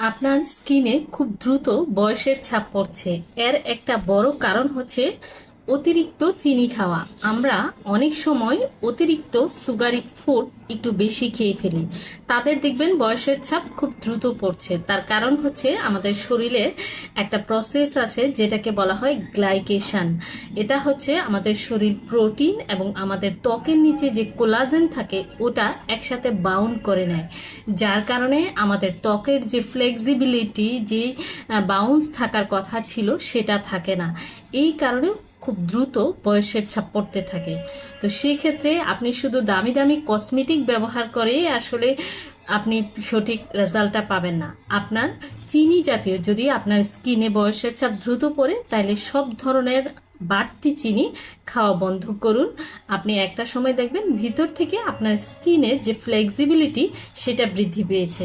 আপনার স্কিনে খুব দ্রুত বয়সের ছাপ পড়ছে। এর একটা বড় কারণ হচ্ছে অতিরিক্ত চিনি খাওয়া। আমরা অনেক সময় অতিরিক্ত সুগারি ফুড একটু বেশি খেয়ে ফেলি, তাদের দেখবেন বয়সের ছাপ খুব দ্রুত পড়ছে। তার কারণ হচ্ছে আমাদের শরীরে একটা প্রসেস আছে যেটাকে বলা হয় গ্লাইকেশন। এটা হচ্ছে আমাদের শরীর প্রোটিন এবং আমাদের ত্বকের নিচে যে কোলাজেন থাকে ওটা একসাথে বাউন্ড করে নেয়, যার কারণে আমাদের ত্বকের যে ফ্লেক্সিবিলিটি, যে বাউন্স থাকার কথা ছিল সেটা থাকে না। এই কারণে খুব দ্রুত বয়সের ছাপ পড়তে থাকে। তো সেক্ষেত্রে আপনি শুধু দামি দামি কসমেটিক ব্যবহার করে আসলে আপনি সঠিক রেজাল্টটা পাবেন না। আপনার চিনি জাতীয় যদি আপনার স্কিনে বয়সের ছাপ দ্রুত পড়ে, তাহলে সব ধরনের বাড়তি চিনি খাওয়া বন্ধ করুন। আপনি একটা সময় দেখবেন ভিতর থেকে আপনার স্কিনের যে ফ্লেক্সিবিলিটি সেটা বৃদ্ধি পেয়েছে।